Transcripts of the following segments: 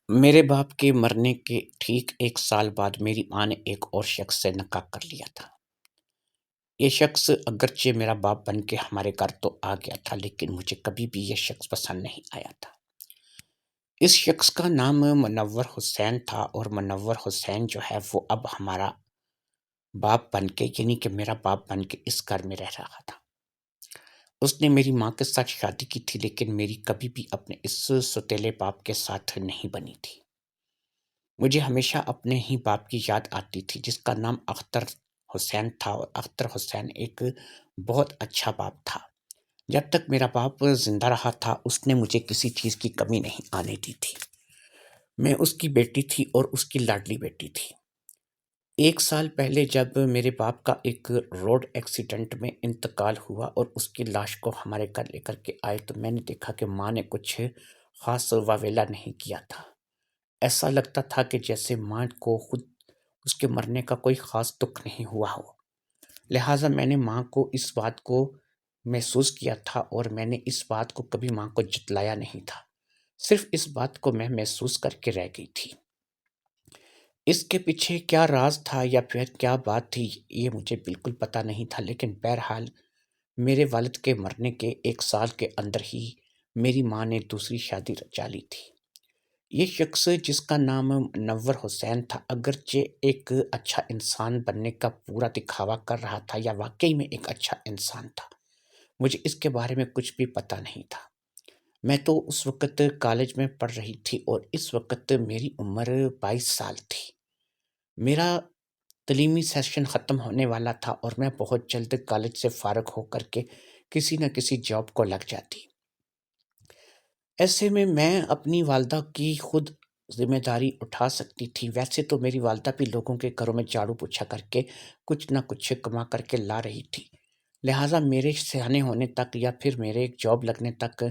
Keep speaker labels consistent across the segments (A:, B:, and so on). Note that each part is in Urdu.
A: میرے باپ کے مرنے کے ٹھیک 1 سال بعد میری ماں نے ایک اور شخص سے نکاح کر لیا تھا۔ یہ شخص اگرچہ میرا باپ بن کے ہمارے گھر تو آ گیا تھا، لیکن مجھے کبھی بھی یہ شخص پسند نہیں آیا تھا۔ اس شخص کا نام منور حسین تھا، اور منور حسین جو ہے وہ اب ہمارا باپ بن کے، یعنی کہ میرا باپ بن کے اس گھر میں رہ رہا تھا۔ اس نے میری ماں کے ساتھ شادی کی تھی، لیکن میری کبھی بھی اپنے اس سوتیلے باپ کے ساتھ نہیں بنی تھی۔ مجھے ہمیشہ اپنے ہی باپ کی یاد آتی تھی، جس کا نام اختر حسین تھا، اور اختر حسین ایک بہت اچھا باپ تھا۔ جب تک میرا باپ زندہ رہا تھا، اس نے مجھے کسی چیز کی کمی نہیں آنے دی تھی۔ میں اس کی بیٹی تھی اور اس کی لاڈلی بیٹی تھی۔ 1 سال پہلے جب میرے باپ کا ایک روڈ ایکسیڈنٹ میں انتقال ہوا اور اس کی لاش کو ہمارے گھر لے کر کے آئے، تو میں نے دیکھا کہ ماں نے کچھ خاص واویلا نہیں کیا تھا۔ ایسا لگتا تھا کہ جیسے ماں کو خود اس کے مرنے کا کوئی خاص دکھ نہیں ہوا ہو۔ لہٰذا میں نے ماں کو اس بات کو محسوس کیا تھا، اور میں نے اس بات کو کبھی ماں کو جتلایا نہیں تھا۔ صرف اس بات کو میں محسوس کر کے رہ گئی تھی۔ اس کے پیچھے کیا راز تھا یا پھر کیا بات تھی، یہ مجھے بالکل پتہ نہیں تھا، لیکن بہرحال میرے والد کے مرنے کے 1 سال کے اندر ہی میری ماں نے دوسری شادی رچا لی تھی۔ یہ شخص جس کا نام منور حسین تھا، اگرچہ ایک اچھا انسان بننے کا پورا دکھاوا کر رہا تھا، یا واقعی میں ایک اچھا انسان تھا، مجھے اس کے بارے میں کچھ بھی پتہ نہیں تھا۔ میں تو اس وقت کالج میں پڑھ رہی تھی، اور اس وقت میری عمر 22 سال تھی۔ میرا تعلیمی سیشن ختم ہونے والا تھا، اور میں بہت جلد کالج سے فارغ ہو کر کے کسی نہ کسی جاب کو لگ جاتی۔ ایسے میں اپنی والدہ کی خود ذمہ داری اٹھا سکتی تھی۔ ویسے تو میری والدہ بھی لوگوں کے گھروں میں جھاڑو پوچھا کر کے کچھ نہ کچھ کما کر کے لا رہی تھی، لہٰذا میرے سیانے ہونے تک یا پھر میرے ایک جاب لگنے تک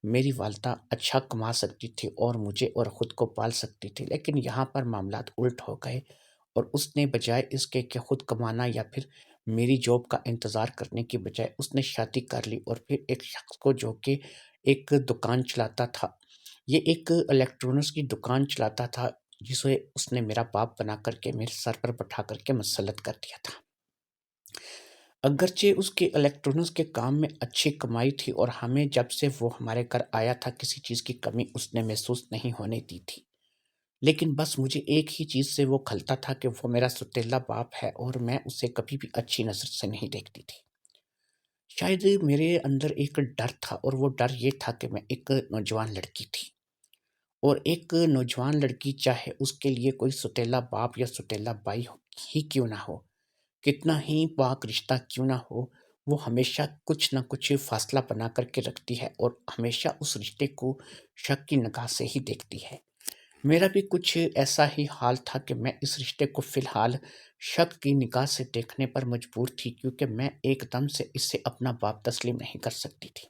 A: میری والدہ اچھا کما سکتی تھی اور مجھے اور خود کو پال سکتی تھی۔ لیکن یہاں پر معاملات الٹ ہو گئے، اور اس نے بجائے اس کے کہ خود کمانا یا پھر میری جاب کا انتظار کرنے کی بجائے اس نے شادی کر لی، اور پھر ایک شخص کو جو کہ ایک دکان چلاتا تھا، یہ ایک الیکٹرانکس کی دکان چلاتا تھا، جسے اس نے میرا باپ بنا کر کے میرے سر پر بٹھا کر کے مسلط کر دیا تھا۔ اگرچہ اس کے الیکٹرانکس کے کام میں اچھی کمائی تھی، اور ہمیں جب سے وہ ہمارے گھر آیا تھا کسی چیز کی کمی اس نے محسوس نہیں ہونے دی تھی، لیکن بس مجھے ایک ہی چیز سے وہ کھلتا تھا کہ وہ میرا سوتیلا باپ ہے، اور میں اسے کبھی بھی اچھی نظر سے نہیں دیکھتی تھی۔ شاید میرے اندر ایک ڈر تھا، اور وہ ڈر یہ تھا کہ میں ایک نوجوان لڑکی تھی، اور ایک نوجوان لڑکی چاہے اس کے لیے کوئی سوتیلا باپ یا سوتیلا بھائی ہی کیوں نہ ہو، کتنا ہی پاک رشتہ کیوں نہ ہو، وہ ہمیشہ کچھ نہ کچھ فاصلہ بنا کر کے رکھتی ہے، اور ہمیشہ اس رشتے کو شک کی نگاہ سے ہی دیکھتی ہے۔ میرا بھی کچھ ایسا ہی حال تھا کہ میں اس رشتے کو فی الحال شک کی نگاہ سے دیکھنے پر مجبور تھی، کیونکہ میں ایک دم سے اسے اپنا باپ تسلیم نہیں کر سکتی تھی۔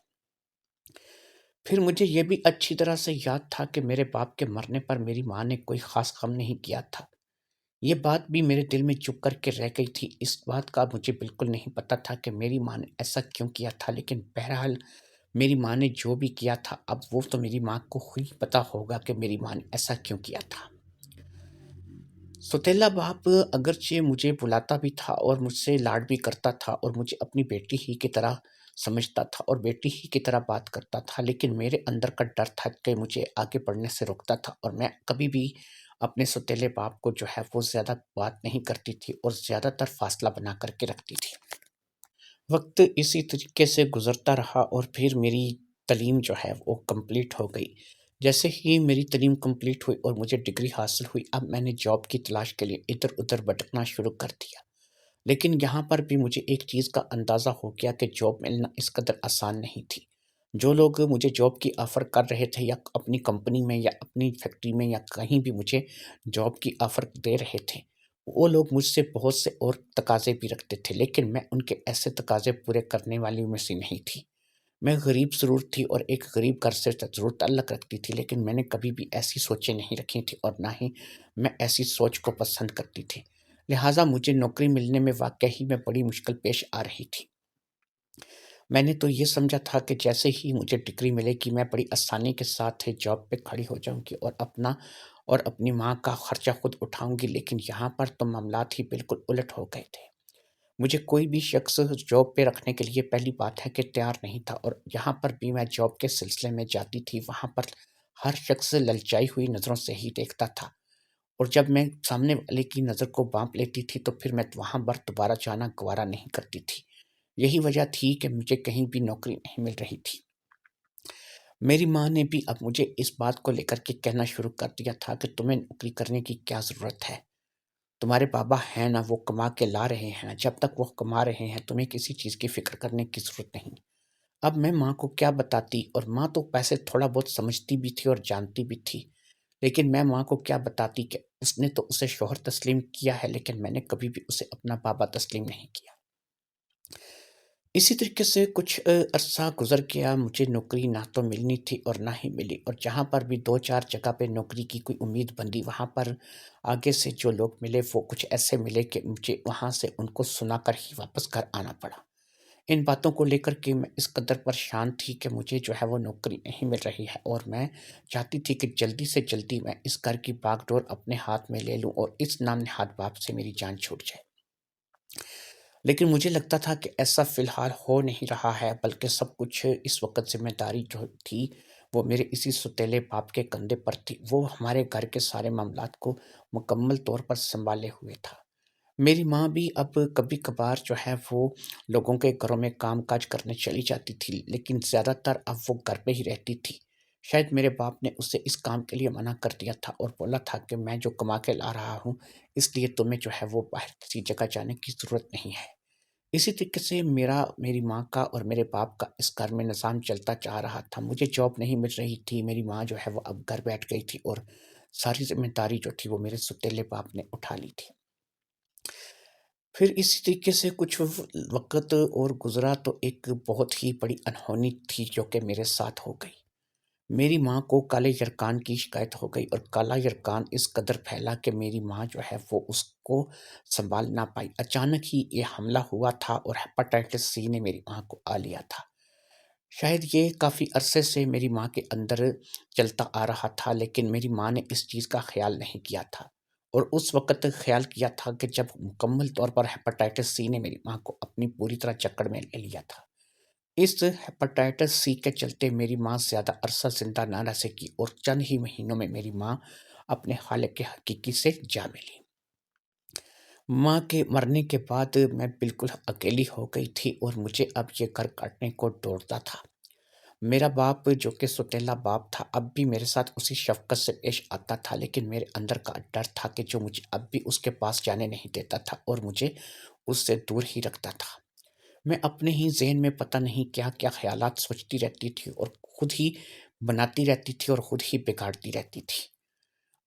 A: پھر مجھے یہ بھی اچھی طرح سے یاد تھا کہ میرے باپ کے مرنے پر میری ماں نے کوئی خاص غم نہیں کیا تھا۔ یہ بات بھی میرے دل میں چپ کر کے رہ گئی تھی۔ اس بات کا مجھے بالکل نہیں پتا تھا کہ میری ماں نے ایسا کیوں کیا تھا، لیکن بہرحال میری ماں نے جو بھی کیا تھا، اب وہ تو میری ماں کو خود ہی پتا ہوگا کہ میری ماں نے ایسا کیوں کیا تھا۔ سوتیلا باپ اگرچہ مجھے بلاتا بھی تھا اور مجھ سے لاڈ بھی کرتا تھا، اور مجھے اپنی بیٹی ہی کی طرح سمجھتا تھا اور بیٹی ہی کی طرح بات کرتا تھا، لیکن میرے اندر کا ڈر تھا کہ مجھے آگے بڑھنے سے روکتا تھا، اور میں کبھی بھی اپنے سوتیلے باپ کو جو ہے وہ زیادہ بات نہیں کرتی تھی، اور زیادہ تر فاصلہ بنا کر کے رکھتی تھی۔ وقت اسی طریقے سے گزرتا رہا، اور پھر میری تعلیم جو ہے وہ کمپلیٹ ہو گئی۔ جیسے ہی میری تعلیم کمپلیٹ ہوئی اور مجھے ڈگری حاصل ہوئی، اب میں نے جاب کی تلاش کے لیے ادھر ادھر بھٹکنا شروع کر دیا، لیکن یہاں پر بھی مجھے ایک چیز کا اندازہ ہو گیا کہ جاب ملنا اس قدر آسان نہیں تھی۔ جو لوگ مجھے جاب کی آفر کر رہے تھے، یا اپنی کمپنی میں یا اپنی فیکٹری میں یا کہیں بھی مجھے جاب کی آفر دے رہے تھے، وہ لوگ مجھ سے بہت سے اور تقاضے بھی رکھتے تھے، لیکن میں ان کے ایسے تقاضے پورے کرنے والی میں سے نہیں تھی۔ میں غریب ضرور تھی اور ایک غریب گھر سے ضرور تعلق رکھتی تھی، لیکن میں نے کبھی بھی ایسی سوچیں نہیں رکھی تھی، اور نہ ہی میں ایسی سوچ کو پسند کرتی تھی۔ لہٰذا مجھے نوکری ملنے میں واقعی میں بڑی مشکل پیش آ رہی تھی۔ میں نے تو یہ سمجھا تھا کہ جیسے ہی مجھے ڈگری ملے گی میں بڑی آسانی کے ساتھ جاب پہ کھڑی ہو جاؤں گی اور اپنی ماں کا خرچہ خود اٹھاؤں گی، لیکن یہاں پر تو معاملات ہی بالکل الٹ ہو گئے تھے۔ مجھے کوئی بھی شخص جاب پہ رکھنے کے لیے پہلی بات ہے کہ تیار نہیں تھا، اور جہاں پر بھی میں جاب کے سلسلے میں جاتی تھی وہاں پر ہر شخص للچائی ہوئی نظروں سے ہی دیکھتا تھا، اور جب میں سامنے والے کی نظر کو بانپ لیتی تھی تو پھر میں وہاں پر دوبارہ جانا گوارا نہیں کرتی تھی۔ یہی وجہ تھی کہ مجھے کہیں بھی نوکری نہیں مل رہی تھی۔ میری ماں نے بھی اب مجھے اس بات کو لے کر کے کہنا شروع کر دیا تھا کہ تمہیں نوکری کرنے کی کیا ضرورت ہے؟ تمہارے بابا ہیں نا، وہ کما کے لا رہے ہیں، جب تک وہ کما رہے ہیں تمہیں کسی چیز کی فکر کرنے کی ضرورت نہیں۔ اب میں ماں کو کیا بتاتی، اور ماں تو پیسے تھوڑا بہت سمجھتی بھی تھی اور جانتی بھی تھی، لیکن میں ماں کو کیا بتاتی کہ اس نے تو اسے شوہر تسلیم کیا ہے لیکن میں نے کبھی بھی اسے اپنا بابا تسلیم نہیں کیا۔ اسی طریقے سے کچھ عرصہ گزر گیا، مجھے نوکری نہ تو ملنی تھی اور نہ ہی ملی، اور جہاں پر بھی 2-4 جگہ پہ نوکری کی کوئی امید بندی وہاں پر آگے سے جو لوگ ملے وہ کچھ ایسے ملے کہ مجھے وہاں سے ان کو سنا کر ہی واپس گھر آنا پڑا۔ ان باتوں کو لے کر کے میں اس قدر پریشان تھی کہ مجھے جو ہے وہ نوکری نہیں مل رہی ہے، اور میں چاہتی تھی کہ جلدی سے جلدی میں اس گھر کی باغ ڈور اپنے ہاتھ میں لے لوں اور اس نام نہاد باپ سے میری جان چھوٹ جائے۔ لیکن مجھے لگتا تھا کہ ایسا فی الحال ہو نہیں رہا ہے، بلکہ سب کچھ اس وقت ذمہ داری جو تھی وہ میرے اسی ستیلے باپ کے کندھے پر تھی۔ وہ ہمارے گھر کے سارے معاملات کو مکمل طور پر سنبھالے ہوئے تھا۔ میری ماں بھی اب کبھی کبھار جو ہے وہ لوگوں کے گھروں میں کام کاج کرنے چلی جاتی تھی، لیکن زیادہ تر اب وہ گھر پہ ہی رہتی تھی۔ شاید میرے باپ نے اسے اس کام کے لیے منع کر دیا تھا اور بولا تھا کہ میں جو کما کے لا رہا ہوں اس لیے تمہیں جو ہے وہ باہر کسی جگہ جانے کی ضرورت نہیں ہے۔ اسی طریقے سے میری ماں کا اور میرے باپ کا اس گھر میں نظام چلتا جا رہا تھا۔ مجھے جاب نہیں مل رہی تھی، میری ماں جو ہے وہ اب گھر بیٹھ گئی تھی اور ساری ذمہ داری جو تھی وہ میرے ستیلے باپ نے اٹھا لی تھی۔ پھر اسی طریقے سے کچھ وقت اور گزرا تو ایک بہت ہی بڑی انہونی تھی جو کہ میرے ساتھ ہو گئی۔ میری ماں کو کالے یرقان کی شکایت ہو گئی، اور کالا یرقان اس قدر پھیلا کہ میری ماں جو ہے وہ اس کو سنبھال نہ پائی۔ اچانک ہی یہ حملہ ہوا تھا اور ہیپاٹائٹس سی نے میری ماں کو آ لیا تھا۔ شاید یہ کافی عرصے سے میری ماں کے اندر چلتا آ رہا تھا، لیکن میری ماں نے اس چیز کا خیال نہیں کیا تھا، اور اس وقت خیال کیا تھا کہ جب مکمل طور پر ہیپاٹائٹس سی نے میری ماں کو اپنی پوری طرح جکڑ میں لے لیا تھا۔ اس ہیپاٹائٹس سی کے چلتے میری ماں زیادہ عرصہ زندہ نہ رہ سکی، اور چند ہی مہینوں میں میری ماں اپنے خالق حقیقی سے جا ملی۔ ماں کے مرنے کے بعد میں بالکل اکیلی ہو گئی تھی اور مجھے اب یہ گھر کاٹنے کو دوڑتا تھا۔ میرا باپ جو کہ ستیلا باپ تھا اب بھی میرے ساتھ اسی شفقت سے پیش آتا تھا، لیکن میرے اندر کا ڈر تھا کہ جو مجھے اب بھی اس کے پاس جانے نہیں دیتا تھا اور مجھے اس سے دور ہی رکھتا تھا۔ میں اپنے ہی ذہن میں پتہ نہیں کیا کیا خیالات سوچتی رہتی تھی اور خود ہی بناتی رہتی تھی اور خود ہی بگاڑتی رہتی تھی۔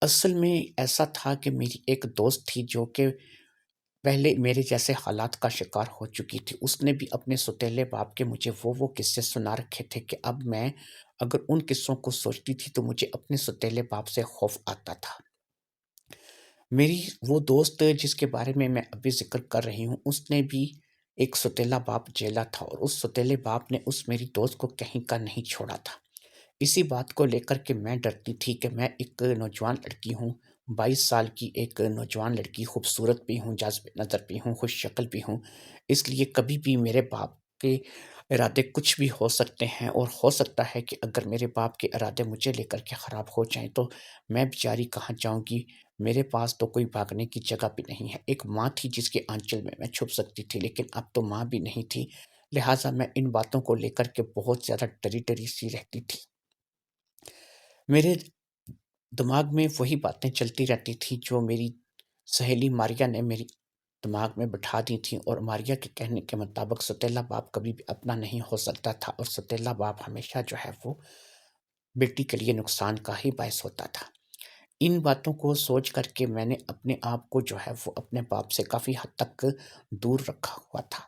A: اصل میں ایسا تھا کہ میری ایک دوست تھی جو کہ پہلے میرے جیسے حالات کا شکار ہو چکی تھی۔ اس نے بھی اپنے ستیلے باپ کے مجھے وہ قصے سنا رکھے تھے کہ اب میں اگر ان قصوں کو سوچتی تھی تو مجھے اپنے ستیلے باپ سے خوف آتا تھا۔ میری وہ دوست جس کے بارے میں ابھی ذکر کر رہی ہوں اس نے بھی ایک ستیلا باپ جیلا تھا، اور اس ستیلے باپ نے اس میری دوست کو کہیں کا نہیں چھوڑا تھا۔ اسی بات کو لے کر کے میں ڈرتی تھی کہ میں ایک نوجوان لڑکی ہوں، 22 سال کی ایک نوجوان لڑکی، خوبصورت بھی ہوں، جاذب نظر بھی ہوں، خوش شکل بھی ہوں، اس لیے کبھی بھی میرے باپ کے ارادے کچھ بھی ہو سکتے ہیں، اور ہو سکتا ہے کہ اگر میرے باپ کے ارادے مجھے لے کر کے خراب ہو جائیں تو میں بیچاری کہاں جاؤں گی؟ میرے پاس تو کوئی بھاگنے کی جگہ بھی نہیں ہے۔ ایک ماں تھی جس کے آنچل میں چھپ سکتی تھی، لیکن اب تو ماں بھی نہیں تھی، لہٰذا میں ان باتوں کو لے کر کے بہت زیادہ ڈری ڈری سی رہتی تھی۔ میرے دماغ میں وہی باتیں چلتی رہتی تھیں جو میری سہیلی ماریا نے میری دماغ میں بٹھا دی تھیں، اور ماریا کے کہنے کے مطابق ستیلا باپ کبھی بھی اپنا نہیں ہو سکتا تھا، اور ستیلا باپ ہمیشہ جو ہے وہ بیٹی کے لیے نقصان کا ہی باعث ہوتا تھا۔ ان باتوں کو سوچ کر کے میں نے اپنے آپ کو جو ہے وہ اپنے باپ سے کافی حد تک دور رکھا ہوا تھا۔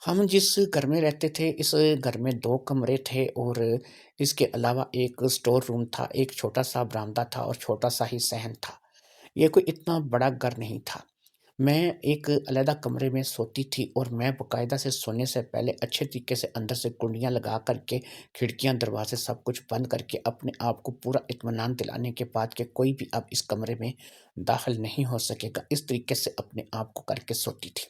A: ہم جس گھر میں رہتے تھے اس گھر میں 2 کمرے تھے، اور اس کے علاوہ ایک اسٹور روم تھا، ایک چھوٹا سا برآمدہ تھا اور چھوٹا سا ہی صحن تھا۔ یہ کوئی اتنا بڑا گھر نہیں تھا۔ میں ایک علیحدہ کمرے میں سوتی تھی اور میں باقاعدہ سے سونے سے پہلے اچھے طریقے سے اندر سے کنڈیاں لگا کر کے کھڑکیاں دروازے سب کچھ بند کر کے اپنے آپ کو پورا اطمینان دلانے کے بعد کہ کوئی بھی اب اس کمرے میں داخل نہیں ہو سکے گا، اس طریقے سے اپنے آپ کو کر کے سوتی تھی۔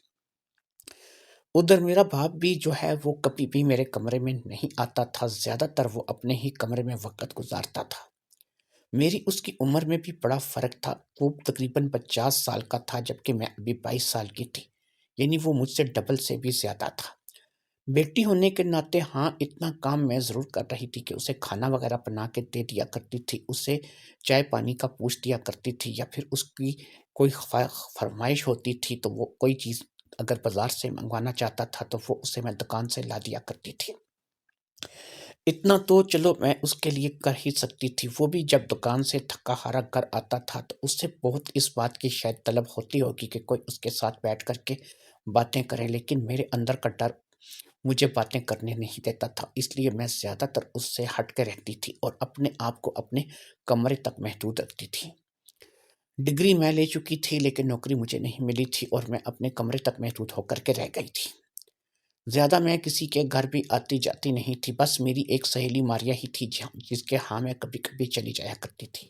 A: ادھر میرا باپ بھی جو ہے وہ کبھی بھی میرے کمرے میں نہیں آتا تھا، زیادہ تر وہ اپنے ہی کمرے میں وقت گزارتا تھا۔ میری اس کی عمر میں بھی بڑا فرق تھا، وہ تقریباً 50 سال کا تھا جبکہ میں ابھی 22 سال کی تھی، یعنی وہ مجھ سے ڈبل سے بھی زیادہ تھا۔ بیٹی ہونے کے ناطے ہاں اتنا کام میں ضرور کر رہی تھی کہ اسے کھانا وغیرہ بنا کے دے دیا کرتی تھی، اسے چائے پانی کا پوچھ دیا کرتی تھی، یا پھر اس کی کوئی فرمائش ہوتی تھی تو وہ کوئی چیز اگر بازار سے منگوانا چاہتا تھا تو وہ اسے میں دکان سے لا دیا کرتی تھی۔ اتنا تو چلو میں اس کے لیے کر ہی سکتی تھی، وہ بھی جب دکان سے تھکا ہارا گھر آتا تھا تو اس سے بہت اس بات کی شاید طلب ہوتی ہوگی کہ کوئی اس کے ساتھ بیٹھ کر کے باتیں کرے، لیکن میرے اندر کا ڈر مجھے باتیں کرنے نہیں دیتا تھا، اس لیے میں زیادہ تر اس سے ہٹ کے رہتی تھی اور اپنے آپ کو اپنے کمرے تک محدود رکھتی تھی۔ ڈگری میں لے چکی تھی لیکن نوکری مجھے نہیں ملی تھی اور میں اپنے کمرے تک محدود ہو کر کے رہ گئی تھی۔ زیادہ میں کسی کے گھر بھی آتی جاتی نہیں تھی، بس میری ایک سہیلی ماریا ہی تھی جس کے ہاں میں کبھی کبھی چلی جایا کرتی تھی۔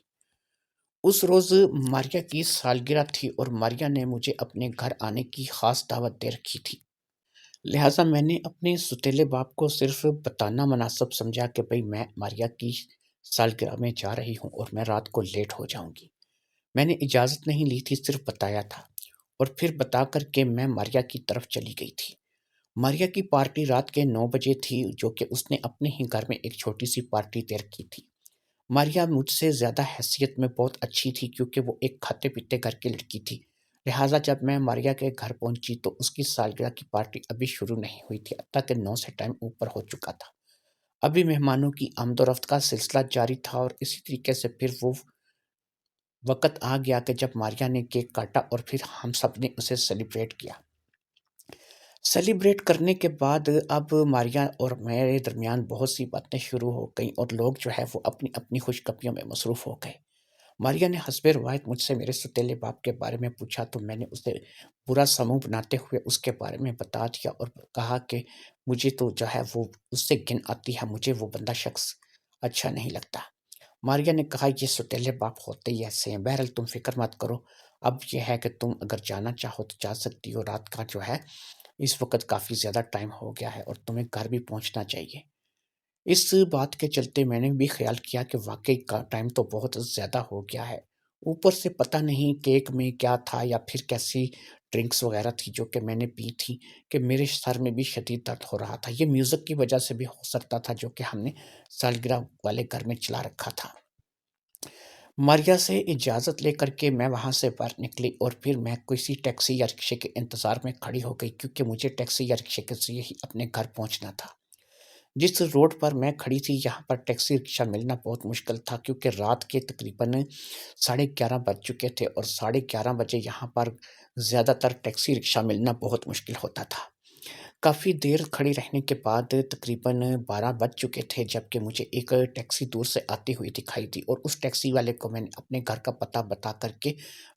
A: اس روز ماریا کی سالگرہ تھی اور ماریا نے مجھے اپنے گھر آنے کی خاص دعوت دے رکھی تھی، لہٰذا میں نے اپنے ستیلے باپ کو صرف بتانا مناسب سمجھا کہ بھئی میں ماریا کی سالگرہ میں جا رہی ہوں اور میں رات کو لیٹ ہو جاؤں گی۔ میں نے اجازت نہیں لی تھی، صرف بتایا تھا، اور پھر بتا کر کے میں ماریا کی طرف چلی گئی تھی۔ ماریا کی پارٹی رات کے 9 بجے تھی، جو کہ اس نے اپنے ہی گھر میں ایک چھوٹی سی پارٹی دے رکھی تھی۔ ماریا مجھ سے زیادہ حیثیت میں بہت اچھی تھی کیونکہ وہ ایک کھاتے پیتے گھر کی لڑکی تھی، لہٰذا جب میں ماریا کے گھر پہنچی تو اس کی سالگرہ کی پارٹی ابھی شروع نہیں ہوئی تھی، حتیٰ کہ 9 سے ٹائم اوپر ہو چکا تھا۔ ابھی مہمانوں کی آمد و رفت کا سلسلہ جاری تھا اور اسی طریقے سے پھر وہ وقت آ گیا کہ جب ماریا نے کیک کاٹا اور پھر ہم سب نے اسے سیلیبریٹ کیا۔ سیلیبریٹ کرنے کے بعد اب ماریا اور میرے درمیان بہت سی باتیں شروع ہو گئیں اور لوگ جو ہے وہ اپنی اپنی خوشخبریوں میں مصروف ہو گئے۔ ماریا نے حسب روایت مجھ سے میرے ستیلے باپ کے بارے میں پوچھا تو میں نے اسے برا سموہ بناتے ہوئے اس کے بارے میں بتا دیا اور کہا کہ مجھے تو جو ہے وہ اس سے گن آتی ہے، مجھے وہ بندہ شخص اچھا نہیں لگتا۔ ماریا نے کہا یہ ستیلے باپ ہوتے ہی ایسے ہیں، بہرحال تم فکر مت کرو، اب یہ ہے کہ تم اگر جانا چاہو تو جا سکتی ہو، رات کا جو ہے اس وقت کافی زیادہ ٹائم ہو گیا ہے اور تمہیں گھر بھی پہنچنا چاہیے۔ اس بات کے چلتے میں نے بھی خیال کیا کہ واقعی کا ٹائم تو بہت زیادہ ہو گیا ہے، اوپر سے پتہ نہیں کیک میں کیا تھا یا پھر کیسی ڈرنکس وغیرہ تھی جو کہ میں نے پی تھی کہ میرے سر میں بھی شدید درد ہو رہا تھا۔ یہ میوزک کی وجہ سے بھی ہو سکتا تھا جو کہ ہم نے سالگرہ والے گھر میں چلا رکھا تھا۔ ماریا سے اجازت لے کر کے میں وہاں سے باہر نکلی اور پھر میں کسی ٹیکسی یا رکشے کے انتظار میں کھڑی ہو گئی کیونکہ مجھے ٹیکسی یا رکشے کے ذریعے ہی اپنے گھر پہنچنا تھا۔ جس روڈ پر میں کھڑی تھی یہاں پر ٹیکسی رکشہ ملنا بہت مشکل تھا کیونکہ رات کے تقریباً 11:30 بج چکے تھے اور 11:30 بجے یہاں پر زیادہ تر ٹیکسی رکشہ ملنا بہت مشکل ہوتا تھا۔ کافی دیر کھڑی رہنے کے بعد تقریباً 12 بج چکے تھے جبکہ مجھے ایک ٹیکسی دور سے آتی ہوئی دکھائی دی اور اس ٹیکسی والے کو میں نے اپنے گھر کا پتہ بتا کر کے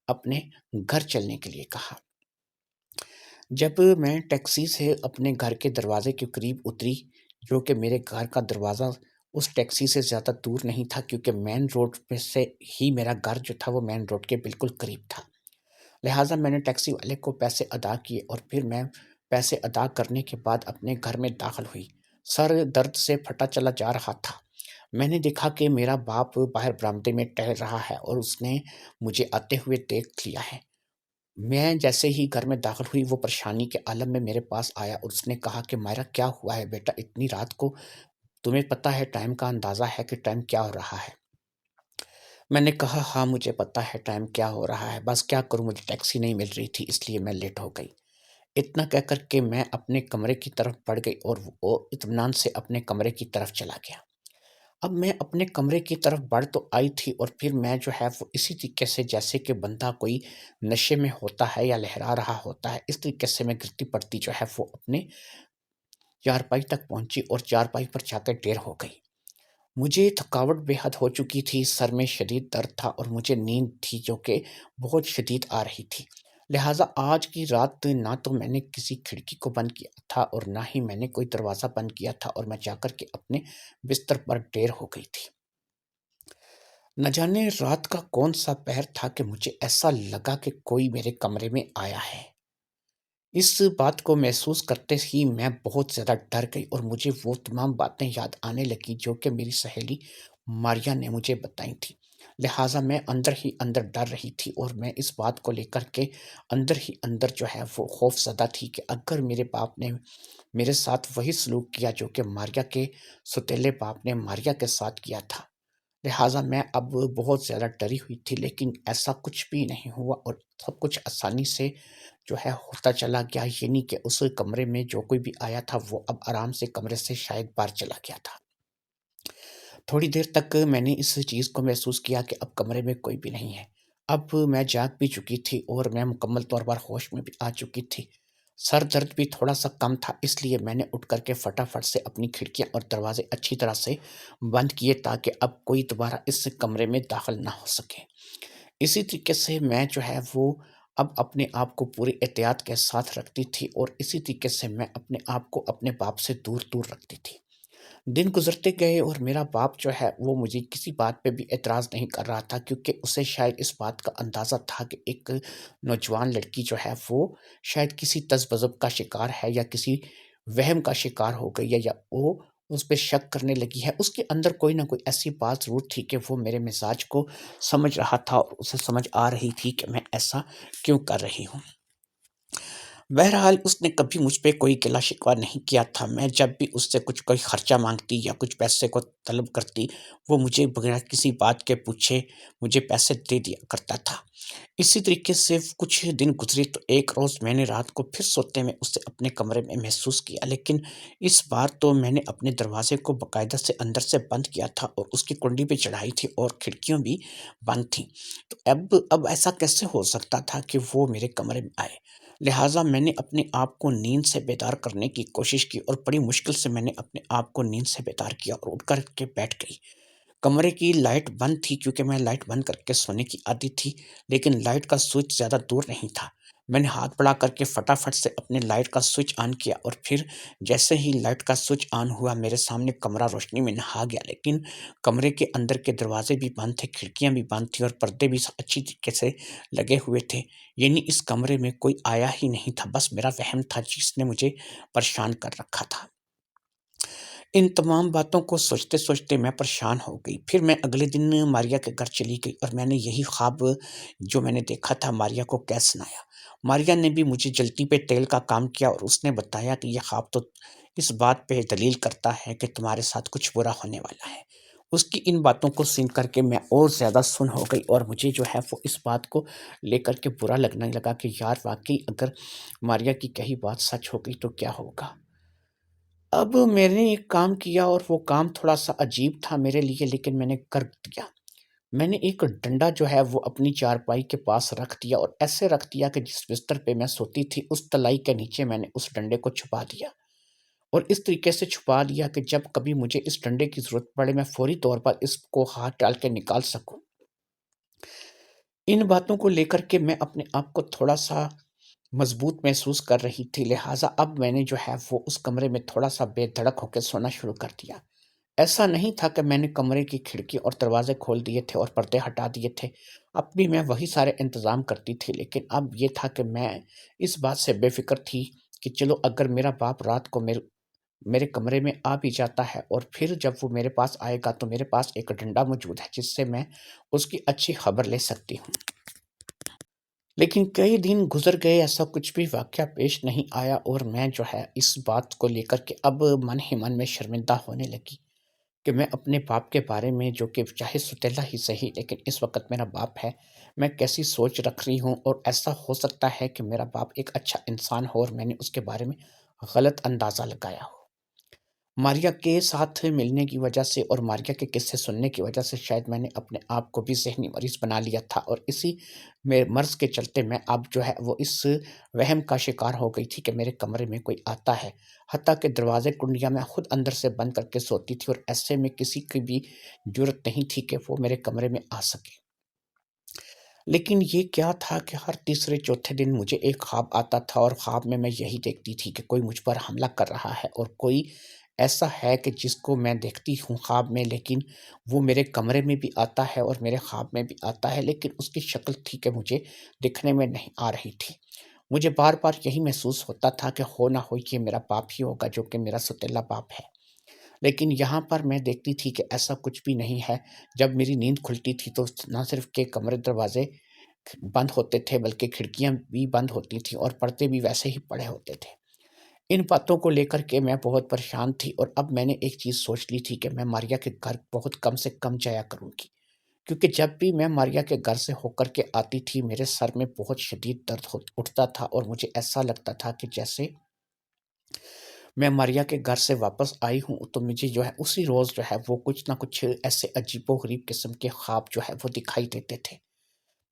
A: اپنے گھر چلنے کے لیے کہا۔ جب میں ٹیکسی سے اپنے گھر کے دروازے کے قریب اتری، جو کہ میرے گھر کا دروازہ اس ٹیکسی سے زیادہ دور نہیں تھا کیونکہ مین روڈ پہ سے ہی میرا گھر جو تھا وہ مین روڈ کے بالکل قریب تھا، لہٰذا میں نے ٹیکسی والے کو پیسے ادا کیے اور پھر میں پیسے ادا کرنے کے بعد اپنے گھر میں داخل ہوئی۔ سر درد سے پھٹا چلا جا رہا تھا۔ میں نے دیکھا کہ میرا باپ باہر برآمدے میں ٹہل رہا ہے اور اس نے مجھے آتے ہوئے دیکھ لیا ہے۔ میں جیسے ہی گھر میں داخل ہوئی وہ پریشانی کے عالم میں میرے پاس آیا اور اس نے کہا کہ مائرا کیا ہوا ہے بیٹا اتنی رات کو، تمہیں پتہ ہے ٹائم کا اندازہ ہے کہ ٹائم کیا ہو رہا ہے؟ میں نے کہا ہاں مجھے پتہ ہے ٹائم کیا ہو رہا ہے، بس کیا کروں مجھے ٹیکسی نہیں مل رہی تھی اس لیے میں لیٹ ہو گئی۔ اتنا کہہ کر کے میں اپنے کمرے کی طرف بڑھ گئی اور وہ اطمینان سے اپنے کمرے کی طرف چلا گیا۔ اب میں اپنے کمرے کی طرف بڑھ تو آئی تھی اور پھر میں جو ہے وہ اسی طریقے سے جیسے کہ بندہ کوئی نشے میں ہوتا ہے یا لہرا رہا ہوتا ہے اس طریقے سے میں گرتی پڑتی جو ہے وہ اپنے چارپائی تک پہنچی اور چارپائی پر جا کے ڈیر ہو گئی۔ مجھے تھکاوٹ بے حد ہو چکی تھی، سر میں شدید درد تھا اور مجھے نیند تھی جو کہ بہت شدید آ رہی تھی، لہٰذا آج کی رات نہ تو میں نے کسی کھڑکی کو بند کیا تھا اور نہ ہی میں نے کوئی دروازہ بند کیا تھا، اور میں جا کر کے اپنے بستر پر ڈیر ہو گئی تھی۔ نہ جانے رات کا کون سا پہر تھا کہ مجھے ایسا لگا کہ کوئی میرے کمرے میں آیا ہے۔ اس بات کو محسوس کرتے ہی میں بہت زیادہ ڈر گئی اور مجھے وہ تمام باتیں یاد آنے لگیں جو کہ میری سہیلی ماریا نے مجھے بتائی تھی۔ لہٰذا میں اندر ہی اندر ڈر رہی تھی اور میں اس بات کو لے کر کے اندر ہی اندر جو ہے وہ خوف زدہ تھی کہ اگر میرے باپ نے میرے ساتھ وہی سلوک کیا جو کہ ماریا کے سوتیلے باپ نے ماریا کے ساتھ کیا تھا۔ لہٰذا میں اب بہت زیادہ ڈری ہوئی تھی، لیکن ایسا کچھ بھی نہیں ہوا اور سب کچھ آسانی سے جو ہے ہوتا چلا گیا، یعنی کہ اس کمرے میں جو کوئی بھی آیا تھا وہ اب آرام سے کمرے سے شاید باہر چلا گیا تھا۔ تھوڑی دیر تک میں نے اس چیز کو محسوس کیا کہ اب کمرے میں کوئی بھی نہیں ہے۔ اب میں جاگ بھی چکی تھی اور میں مکمل طور پر ہوش میں بھی آ چکی تھی۔ سر درد بھی تھوڑا سا کم تھا، اس لیے میں نے اٹھ کر کے فٹافٹ سے اپنی کھڑکیاں اور دروازے اچھی طرح سے بند کیے تاکہ اب کوئی دوبارہ اس کمرے میں داخل نہ ہو سکے۔ اسی طریقے سے میں جو ہے وہ اب اپنے آپ کو پوری احتیاط کے ساتھ رکھتی تھی اور اسی طریقے سے میں اپنے آپ کو اپنے باپ سے دور دور رکھتی تھی۔ دن گزرتے گئے اور میرا باپ جو ہے وہ مجھے کسی بات پہ بھی اعتراض نہیں کر رہا تھا، کیونکہ اسے شاید اس بات کا اندازہ تھا کہ ایک نوجوان لڑکی جو ہے وہ شاید کسی تذبذب کا شکار ہے یا کسی وہم کا شکار ہو گئی ہے، یا وہ اس پہ شک کرنے لگی ہے۔ اس کے اندر کوئی نہ کوئی ایسی بات ضرور تھی کہ وہ میرے مزاج کو سمجھ رہا تھا اور اسے سمجھ آ رہی تھی کہ میں ایسا کیوں کر رہی ہوں۔ بہرحال اس نے کبھی مجھ پہ کوئی گلا شکوہ نہیں کیا تھا۔ میں جب بھی اس سے کوئی خرچہ مانگتی یا کچھ پیسے کو طلب کرتی، وہ مجھے بغیر کسی بات کے پوچھے مجھے پیسے دے دیا کرتا تھا۔ اسی طریقے سے کچھ دن گزرے تو ایک روز میں نے رات کو پھر سوتے میں اسے اپنے کمرے میں محسوس کیا، لیکن اس بار تو میں نے اپنے دروازے کو باقاعدہ سے اندر سے بند کیا تھا اور اس کی کنڈی بھی چڑھائی تھی اور کھڑکیاں بھی بند تھیں۔ تو اب ایسا کیسے ہو سکتا تھا کہ وہ میرے کمرے میں آئے؟ لہٰذا میں نے اپنے آپ کو نیند سے بیدار کرنے کی کوشش کی اور بڑی مشکل سے میں نے اپنے آپ کو نیند سے بیدار کیا اور اٹھ کر کے بیٹھ گئی۔ کمرے کی لائٹ بند تھی کیونکہ میں لائٹ بند کر کے سونے کی عادی تھی، لیکن لائٹ کا سوئچ زیادہ دور نہیں تھا۔ میں نے ہاتھ بڑھا کر کے فٹافٹ سے اپنے لائٹ کا سوئچ آن کیا اور پھر جیسے ہی لائٹ کا سوئچ آن ہوا میرے سامنے کمرہ روشنی میں نہا گیا، لیکن کمرے کے اندر کے دروازے بھی بند تھے، کھڑکیاں بھی بند تھیں اور پردے بھی اچھی طریقے سے لگے ہوئے تھے، یعنی اس کمرے میں کوئی آیا ہی نہیں تھا، بس میرا وہم تھا جس نے مجھے پریشان کر رکھا تھا۔ ان تمام باتوں کو سوچتے سوچتے میں پریشان ہو گئی۔ پھر میں اگلے دن ماریا کے گھر چلی گئی اور میں نے یہی خواب جو میں نے دیکھا تھا ماریا کو کہہ سنایا۔ ماریا نے بھی مجھے جلتی پہ تیل کا کام کیا اور اس نے بتایا کہ یہ خواب تو اس بات پہ دلیل کرتا ہے کہ تمہارے ساتھ کچھ برا ہونے والا ہے۔ اس کی ان باتوں کو سن کر کے میں اور زیادہ سن ہو گئی اور مجھے جو ہے وہ اس بات کو لے کر کے برا لگنے لگا کہ یار واقعی اگر ماریا کی کہی بات سچ ہو گئی تو کیا ہوگا۔ اب میں نے ایک کام کیا اور وہ کام تھوڑا سا عجیب تھا میرے لیے، لیکن میں نے کر دیا۔ میں نے ایک ڈنڈا جو ہے وہ اپنی چارپائی کے پاس رکھ دیا اور ایسے رکھ دیا کہ جس بستر پہ میں سوتی تھی اس تلائی کے نیچے میں نے اس ڈنڈے کو چھپا دیا، اور اس طریقے سے چھپا دیا کہ جب کبھی مجھے اس ڈنڈے کی ضرورت پڑے میں فوری طور پر اس کو ہاتھ ڈال کے نکال سکوں۔ ان باتوں کو لے کر کے میں اپنے آپ کو تھوڑا سا مضبوط محسوس کر رہی تھی، لہٰذا اب میں نے جو ہے وہ اس کمرے میں تھوڑا سا بے دھڑک ہو کے سونا شروع کر دیا۔ ایسا نہیں تھا کہ میں نے کمرے کی کھڑکی اور دروازے کھول دیے تھے اور پردے ہٹا دیے تھے، اب بھی میں وہی سارے انتظام کرتی تھی، لیکن اب یہ تھا کہ میں اس بات سے بے فکر تھی کہ چلو اگر میرا باپ رات کو میرے کمرے میں آ بھی جاتا ہے اور پھر جب وہ میرے پاس آئے گا تو میرے پاس ایک ڈنڈا موجود ہے جس سے میں اس کی اچھی خبر لے سکتی ہوں۔ لیکن کئی دن گزر گئے، ایسا کچھ بھی واقعہ پیش نہیں آیا اور میں جو ہے اس بات کو لے کر کے اب من ہی من میں شرمندہ ہونے لگی کہ میں اپنے باپ کے بارے میں، جو کہ چاہے ستیلا ہی صحیح لیکن اس وقت میرا باپ ہے، میں کیسی سوچ رکھ رہی ہوں، اور ایسا ہو سکتا ہے کہ میرا باپ ایک اچھا انسان ہو اور میں نے اس کے بارے میں غلط اندازہ لگایا ہو۔ ماریا کے ساتھ ملنے کی وجہ سے اور ماریا کے قصے سننے کی وجہ سے شاید میں نے اپنے آپ کو بھی ذہنی مریض بنا لیا تھا، اور اسی مرض کے چلتے میں اب جو ہے وہ اس وہم کا شکار ہو گئی تھی کہ میرے کمرے میں کوئی آتا ہے، حتیٰ کہ دروازے کنڈیاں میں خود اندر سے بند کر کے سوتی تھی اور ایسے میں کسی کی بھی جرت نہیں تھی کہ وہ میرے کمرے میں آ سکے۔ لیکن یہ کیا تھا کہ ہر تیسرے چوتھے دن مجھے ایک خواب آتا تھا، اور خواب میں یہی دیکھتی تھی کہ کوئی مجھ پر حملہ کر رہا ہے، اور کوئی ایسا ہے کہ جس کو میں دیکھتی ہوں خواب میں، لیکن وہ میرے کمرے میں بھی آتا ہے اور میرے خواب میں بھی آتا ہے، لیکن اس کی شکل تھی کہ مجھے دکھنے میں نہیں آ رہی تھی۔ مجھے بار بار یہی محسوس ہوتا تھا کہ ہو نہ ہو یہ میرا باپ ہی ہوگا، جو کہ میرا سوتیلا باپ ہے۔ لیکن یہاں پر میں دیکھتی تھی کہ ایسا کچھ بھی نہیں ہے۔ جب میری نیند کھلتی تھی تو نہ صرف کہ کمرے دروازے بند ہوتے تھے، بلکہ کھڑکیاں بھی بند ہوتی تھیں اور پردے بھی ویسے ہی پڑے ہوتے تھے۔ ان باتوں کو لے کر کے میں بہت پریشان تھی، اور اب میں نے ایک چیز سوچ لی تھی کہ میں ماریا کے گھر بہت کم سے کم جایا کروں گی، کیونکہ جب بھی میں ماریا کے گھر سے ہو کر کے آتی تھی میرے سر میں بہت شدید درد اٹھتا تھا، اور مجھے ایسا لگتا تھا کہ جیسے میں ماریا کے گھر سے واپس آئی ہوں تو مجھے جو ہے اسی روز جو ہے وہ کچھ نہ کچھ ایسے عجیب و غریب قسم کے خواب جو ہے وہ دکھائی دیتے تھے۔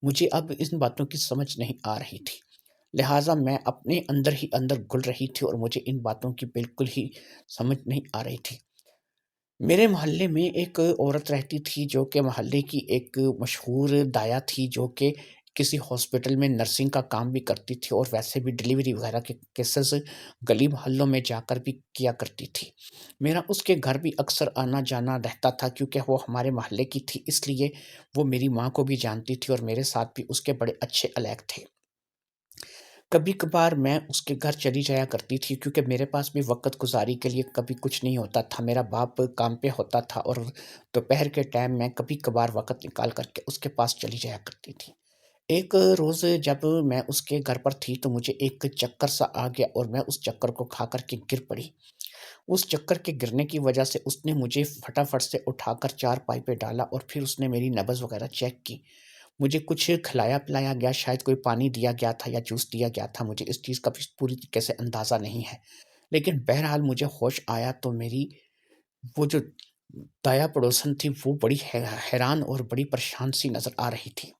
A: مجھے اب ان باتوں کی سمجھ نہیں آ رہی تھی، لہٰذا میں اپنے اندر ہی اندر گل رہی تھی، اور مجھے ان باتوں کی بالکل ہی سمجھ نہیں آ رہی تھی۔ میرے محلے میں ایک عورت رہتی تھی جو کہ محلے کی ایک مشہور دایا تھی، جو کہ کسی ہاسپٹل میں نرسنگ کا کام بھی کرتی تھی، اور ویسے بھی ڈلیوری وغیرہ کے کیسز گلی محلوں میں جا کر بھی کیا کرتی تھی۔ میرا اس کے گھر بھی اکثر آنا جانا رہتا تھا، کیونکہ وہ ہمارے محلے کی تھی، اس لیے وہ میری ماں کو بھی جانتی تھی، اور میرے ساتھ بھی اس کے بڑے اچھے الیق تھے۔ کبھی کبھار میں اس کے گھر چلی جایا کرتی تھی، کیونکہ میرے پاس بھی وقت گزاری کے لیے کبھی کچھ نہیں ہوتا تھا۔ میرا باپ کام پہ ہوتا تھا، اور دوپہر کے ٹائم میں کبھی کبھار وقت نکال کر کے اس کے پاس چلی جایا کرتی تھی۔ ایک روز جب میں اس کے گھر پر تھی تو مجھے ایک چکر سا آ گیا، اور میں اس چکر کو کھا کر کے گر پڑی۔ اس چکر کے گرنے کی وجہ سے اس نے مجھے فٹافٹ سے اٹھا کر چارپائی پہ ڈالا، اور پھر اس نے میری نبض وغیرہ چیک کی۔ مجھے کچھ کھلایا پلایا گیا، شاید کوئی پانی دیا گیا تھا یا جوس دیا گیا تھا، مجھے اس چیز کا بھی پوری طریقے سے اندازہ نہیں ہے۔ لیکن بہرحال مجھے ہوش آیا تو میری وہ جو دایا پڑوسن تھی وہ بڑی حیران اور بڑی پریشان سی نظر آ رہی تھی۔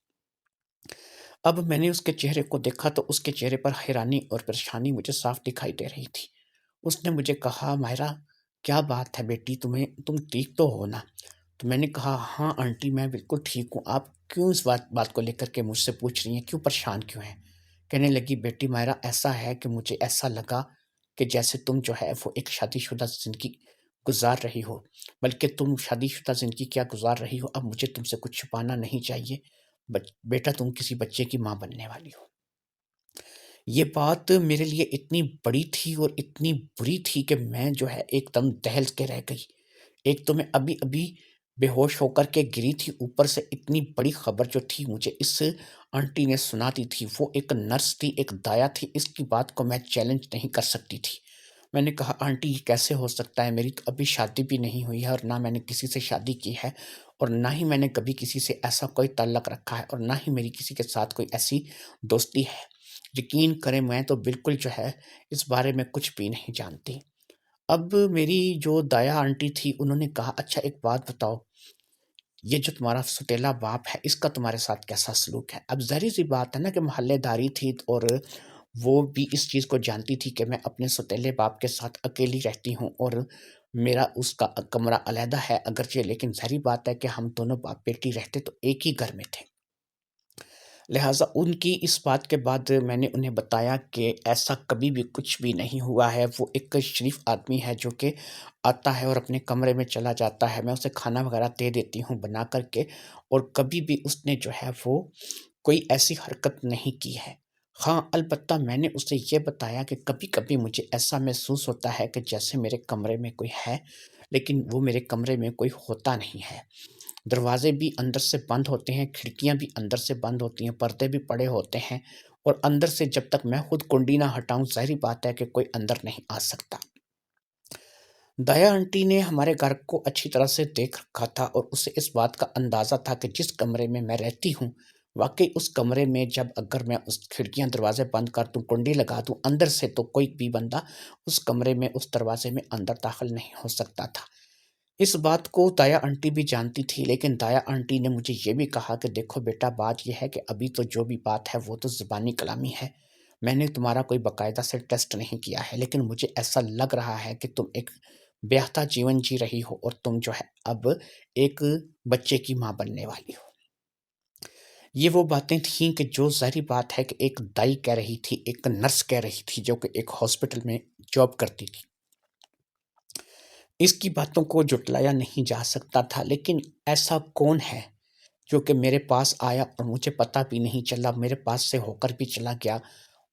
A: اب میں نے اس کے چہرے کو دیکھا تو اس کے چہرے پر حیرانی اور پریشانی مجھے صاف دکھائی دے رہی تھی۔ اس نے مجھے کہا، ماہرہ کیا بات ہے بیٹی، تم ٹھیک تو ہو نا؟ تو میں نے کہا، ہاں آنٹی میں بالکل ٹھیک ہوں، آپ کیوں اس بات کو لے کر کے مجھ سے پوچھ رہی ہیں، کیوں پریشان کیوں ہیں؟ کہنے لگی، بیٹی ماہرہ ایسا ہے کہ مجھے ایسا لگا کہ جیسے تم جو ہے وہ ایک شادی شدہ زندگی گزار رہی ہو، بلکہ تم شادی شدہ زندگی کیا گزار رہی ہو، اب مجھے تم سے کچھ چھپانا نہیں چاہیے، بیٹا تم کسی بچے کی ماں بننے والی ہو۔ یہ بات میرے لیے اتنی بڑی تھی اور اتنی بری تھی کہ میں جو ہے ایک دم دہل کے رہ گئی۔ ایک تو میں ابھی ابھی بے ہوش ہو کر کے گری تھی، اوپر سے اتنی بڑی خبر جو تھی مجھے اس آنٹی نے سنا دی تھی۔ وہ ایک نرس تھی، ایک دایا تھی، اس کی بات کو میں چیلنج نہیں کر سکتی تھی۔ میں نے کہا، آنٹی یہ کیسے ہو سکتا ہے، میری تو ابھی شادی بھی نہیں ہوئی ہے، اور نہ میں نے کسی سے شادی کی ہے، اور نہ ہی میں نے کبھی کسی سے ایسا کوئی تعلق رکھا ہے، اور نہ ہی میری کسی کے ساتھ کوئی ایسی دوستی ہے۔ یقین کریں میں تو بالکل جو ہے اس بارے میں کچھ بھی نہیں جانتی۔ اب میری جو دایا آنٹی تھی انہوں نے کہا، اچھا ایک بات بتاؤ، یہ جو تمہارا سوتیلا باپ ہے اس کا تمہارے ساتھ کیسا سلوک ہے؟ اب ظاہر سی بات ہے نا کہ محلے داری تھی، اور وہ بھی اس چیز کو جانتی تھی کہ میں اپنے سوتیلے باپ کے ساتھ اکیلی رہتی ہوں، اور میرا اس کا کمرہ علیحدہ ہے اگرچہ، لیکن ظاہری بات ہے کہ ہم دونوں باپ بیٹی رہتے تو ایک ہی گھر میں تھے۔ لہٰذا ان کی اس بات کے بعد میں نے انہیں بتایا کہ ایسا کبھی بھی کچھ بھی نہیں ہوا ہے، وہ ایک شریف آدمی ہے جو کہ آتا ہے اور اپنے کمرے میں چلا جاتا ہے، میں اسے کھانا وغیرہ دے دیتی ہوں بنا کر کے، اور کبھی بھی اس نے جو ہے وہ کوئی ایسی حرکت نہیں کی ہے۔ ہاں البتہ میں نے اسے یہ بتایا کہ کبھی کبھی مجھے ایسا محسوس ہوتا ہے کہ جیسے میرے کمرے میں کوئی ہے، لیکن وہ میرے کمرے میں کوئی ہوتا نہیں ہے۔ دروازے بھی اندر سے بند ہوتے ہیں، کھڑکیاں بھی اندر سے بند ہوتی ہیں، پردے بھی پڑے ہوتے ہیں، اور اندر سے جب تک میں خود کنڈی نہ ہٹاؤں ظاہری بات ہے کہ کوئی اندر نہیں آ سکتا۔ دایا آنٹی نے ہمارے گھر کو اچھی طرح سے دیکھ رکھا تھا، اور اسے اس بات کا اندازہ تھا کہ جس کمرے میں رہتی ہوں واقعی اس کمرے میں جب اگر میں اس کھڑکیاں دروازے بند کر دوں، کنڈی لگا دوں اندر سے، تو کوئی بھی بندہ اس کمرے میں اس دروازے میں اندر داخل نہیں ہو سکتا تھا۔ اس بات کو دایا آنٹی بھی جانتی تھی، لیکن دایا آنٹی نے مجھے یہ بھی کہا کہ دیکھو بیٹا، بات یہ ہے کہ ابھی تو جو بھی بات ہے وہ تو زبانی کلامی ہے، میں نے تمہارا کوئی باقاعدہ سے ٹیسٹ نہیں کیا ہے، لیکن مجھے ایسا لگ رہا ہے کہ تم ایک بیاہتا جیون جی رہی ہو، اور تم جو ہے اب ایک بچے کی ماں بننے والی ہو۔ یہ وہ باتیں تھیں کہ جو ظاہری بات ہے کہ ایک دائی کہہ رہی تھی، ایک نرس کہہ رہی تھی جو کہ ایک ہاسپٹل میں جاب کرتی تھی۔ اس کی باتوں کو جھٹلایا نہیں جا سکتا تھا، لیکن ایسا کون ہے جو کہ میرے پاس آیا اور مجھے پتہ بھی نہیں چلا، میرے پاس سے ہو کر بھی چلا گیا،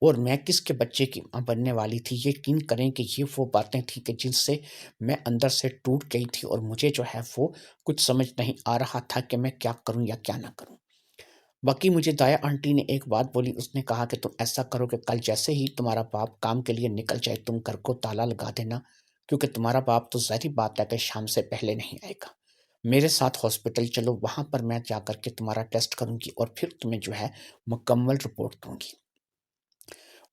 A: اور میں کس کے بچے کی ماں بننے والی تھی؟ یقین کریں کہ یہ وہ باتیں تھیں کہ جن سے میں اندر سے ٹوٹ گئی تھی، اور مجھے جو ہے وہ کچھ سمجھ نہیں آ رہا تھا کہ میں کیا کروں یا کیا نہ کروں۔ باقی مجھے دایا آنٹی نے ایک بات بولی، اس نے کہا کہ تم ایسا کرو کہ کل جیسے ہی تمہارا باپ کام کے لیے نکل جائے تم گھر کو تالا لگا دینا، کیونکہ تمہارا باپ تو ظاہری بات ہے کہ شام سے پہلے نہیں آئے گا۔ میرے ساتھ ہاسپٹل چلو، وہاں پر میں جا کر کے تمہارا ٹیسٹ کروں گی اور پھر تمہیں جو ہے مکمل رپورٹ دوں گی،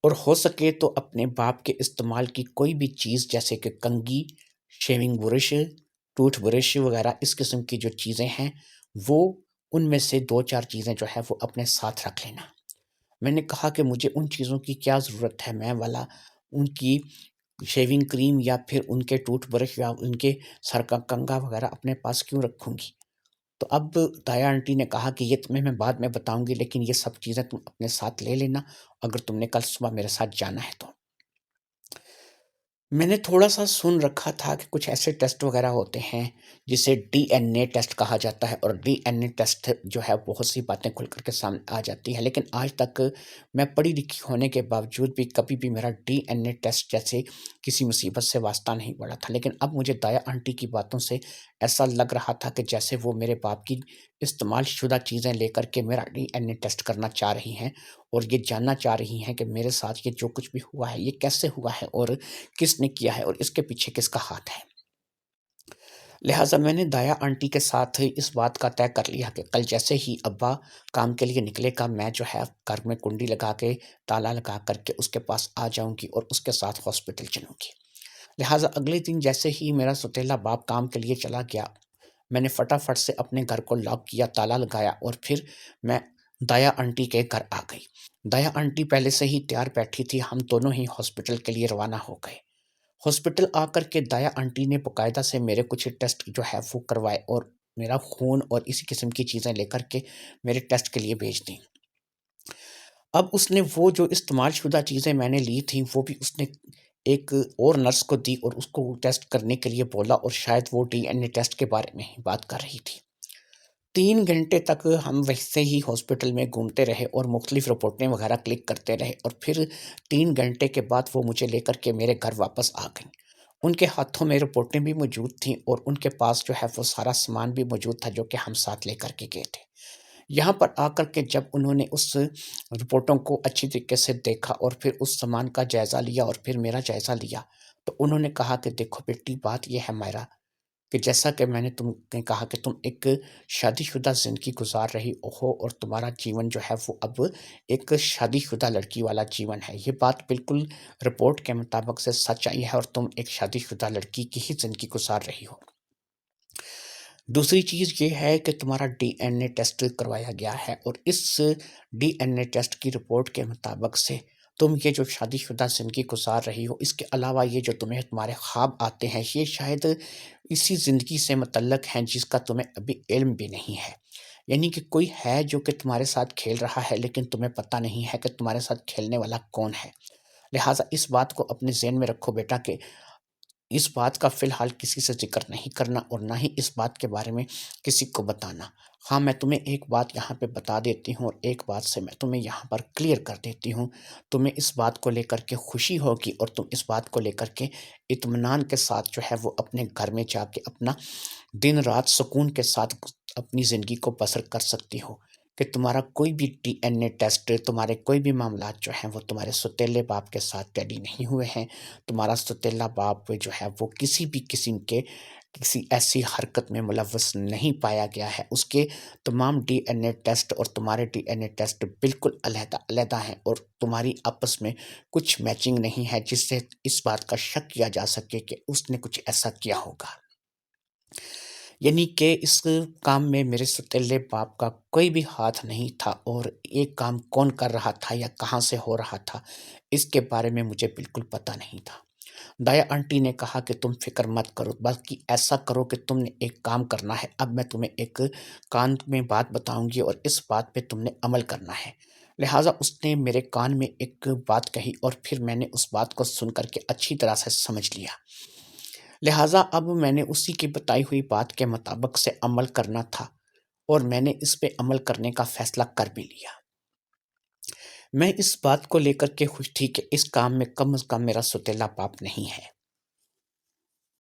A: اور ہو سکے تو اپنے باپ کے استعمال کی کوئی بھی چیز جیسے کہ کنگھی، شیونگ برش، ٹوتھ برش وغیرہ اس قسم کی جو چیزیں ہیں، وہ ان میں سے 2-4 چیزیں جو ہے وہ اپنے ساتھ رکھ لینا۔ میں نے کہا کہ مجھے ان چیزوں کی کیا ضرورت ہے، میں والا ان کی شیونگ کریم یا پھر ان کے ٹوتھ برش یا ان کے سر کا کنگھا وغیرہ اپنے پاس کیوں رکھوں گی؟ تو اب دایا آنٹی نے کہا کہ یہ تمہیں میں بعد میں بتاؤں گی، لیکن یہ سب چیزیں تم اپنے ساتھ لے لینا اگر تم نے کل صبح میرے ساتھ جانا ہے تو۔ میں نے تھوڑا سا سن رکھا تھا کہ کچھ ایسے ٹیسٹ وغیرہ ہوتے ہیں جسے ڈی این اے ٹیسٹ کہا جاتا ہے، اور ڈی این اے ٹیسٹ جو ہے بہت سی باتیں کھل کر کے سامنے آ جاتی ہیں، لیکن آج تک میں پڑھی لکھی ہونے کے باوجود بھی کبھی بھی میرا ڈی این اے ٹیسٹ جیسے کسی مصیبت سے واسطہ نہیں پڑا تھا۔ لیکن اب مجھے دایا آنٹی کی باتوں سے ایسا لگ رہا تھا کہ جیسے وہ میرے باپ کی استعمال شدہ چیزیں لے کر کے میرا ڈی این اے ٹیسٹ کرنا چاہ رہی ہیں، اور یہ جاننا چاہ رہی ہیں کہ میرے ساتھ یہ جو کچھ بھی ہوا ہے یہ کیسے ہوا ہے اور کس نے کیا ہے اور اس کے پیچھے کس کا ہاتھ ہے۔ لہٰذا میں نے دایا آنٹی کے ساتھ اس بات کا طے کر لیا کہ کل جیسے ہی ابا کام کے لیے نکلے گا، میں جو ہے گھر میں کنڈی لگا کے تالا لگا کر کے اس کے پاس آ جاؤں گی اور اس کے ساتھ ہاسپٹل چلوں گی۔ لہٰذا اگلے دن جیسے ہی میرا سوتیلا باپ کام کے لیے چلا گیا، میں نے فٹافٹ سے اپنے گھر کو لاک کیا، تالا لگایا، اور پھر میں دایا آنٹی کے گھر آ گئی۔ دایا آنٹی پہلے سے ہی تیار بیٹھی تھی، ہم دونوں ہی ہاسپٹل کے لیے روانہ ہو گئے۔ ہاسپٹل آ کر کے دایا آنٹی نے باقاعدہ سے میرے کچھ ٹیسٹ جو ہے وہ کروائے، اور میرا خون اور اسی قسم کی چیزیں لے کر کے میرے ٹیسٹ کے لیے بھیج دیں۔ اب اس نے وہ جو استعمال شدہ چیزیں میں نے لی تھیں وہ بھی اس نے ایک اور نرس کو دی اور اس کو ٹیسٹ کرنے کے لیے بولا، اور شاید وہ ڈی این اے ٹیسٹ کے بارے میں ہی بات کر رہی تھی۔ 3 گھنٹے تک ہم ویسے ہی ہاسپٹل میں گھومتے رہے اور مختلف رپورٹیں وغیرہ کلک کرتے رہے، اور پھر 3 گھنٹے کے بعد وہ مجھے لے کر کے میرے گھر واپس آ گئیں۔ ان کے ہاتھوں میں رپورٹیں بھی موجود تھیں، اور ان کے پاس جو ہے وہ سارا سامان بھی موجود تھا جو کہ ہم ساتھ لے کر کے گئے تھے۔ یہاں پر آ کر کے جب انہوں نے اس رپورٹوں کو اچھی طریقے سے دیکھا اور پھر اس سامان کا جائزہ لیا اور پھر میرا جائزہ لیا، تو انہوں نے کہا کہ دیکھو بیٹی، بات یہ ہے مائرہ کہ جیسا کہ میں نے تم نے کہا کہ تم ایک شادی شدہ زندگی گزار رہی ہو، اور تمہارا جیون جو ہے وہ اب ایک شادی شدہ لڑکی والا جیون ہے، یہ بات بالکل رپورٹ کے مطابق سے سچ آئی ہے، اور تم ایک شادی شدہ لڑکی کی ہی زندگی گزار رہی ہو۔ دوسری چیز یہ ہے کہ تمہارا ڈی این اے ٹیسٹ کروایا گیا ہے، اور اس ڈی این اے ٹیسٹ کی رپورٹ کے مطابق سے تم یہ جو شادی شدہ زندگی گزار رہی ہو، اس کے علاوہ یہ جو تمہیں تمہارے خواب آتے ہیں یہ شاید اسی زندگی سے متعلق ہیں جس کا تمہیں ابھی علم بھی نہیں ہے۔ یعنی کہ کوئی ہے جو کہ تمہارے ساتھ کھیل رہا ہے، لیکن تمہیں پتہ نہیں ہے کہ تمہارے ساتھ کھیلنے والا کون ہے۔ لہٰذا اس بات کو اپنے ذہن میں رکھو بیٹا کہ اس بات کا فی الحال کسی سے ذکر نہیں کرنا، اور نہ ہی اس بات کے بارے میں کسی کو بتانا۔ ہاں، میں تمہیں ایک بات یہاں پہ بتا دیتی ہوں، اور ایک بات سے میں تمہیں یہاں پر کلیئر کر دیتی ہوں، تمہیں اس بات کو لے کر کے خوشی ہوگی، اور تم اس بات کو لے کر کے اطمینان کے ساتھ جو ہے وہ اپنے گھر میں جا کے اپنا دن رات سکون کے ساتھ اپنی زندگی کو بسر کر سکتی ہو کہ تمہارا کوئی بھی ڈی این اے ٹیسٹ، تمہارے کوئی بھی معاملات جو ہیں وہ تمہارے سوتیلے باپ کے ساتھ ٹیلی نہیں ہوئے ہیں۔ تمہارا سوتیلا باپ جو ہے وہ کسی بھی قسم کے کسی ایسی حرکت میں ملوث نہیں پایا گیا ہے، اس کے تمام ڈی این اے ٹیسٹ اور تمہارے ڈی این اے ٹیسٹ بالکل علیحدہ علیحدہ ہیں، اور تمہاری آپس میں کچھ میچنگ نہیں ہے جس سے اس بات کا شک کیا جا سکے کہ اس نے کچھ ایسا کیا ہوگا۔ یعنی کہ اس کام میں میرے سوتیلے باپ کا کوئی بھی ہاتھ نہیں تھا، اور یہ کام کون کر رہا تھا یا کہاں سے ہو رہا تھا اس کے بارے میں مجھے بالکل پتہ نہیں تھا۔ دایا آنٹی نے کہا کہ تم فکر مت کرو، بلکہ ایسا کرو کہ تم نے ایک کام کرنا ہے۔ اب میں تمہیں ایک کان میں بات بتاؤں گی اور اس بات پہ تم نے عمل کرنا ہے۔ لہٰذا اس نے میرے کان میں ایک بات کہی اور پھر میں نے اس بات کو سن کر کے اچھی طرح سے سمجھ لیا۔ لہٰذا اب میں نے اسی کی بتائی ہوئی بات کے مطابق سے عمل کرنا تھا اور میں نے اس پہ عمل کرنے کا فیصلہ کر بھی لیا۔ میں اس بات کو لے کر کے خوش تھی کہ اس کام میں کم از کم میرا سوتیلا باپ نہیں ہے۔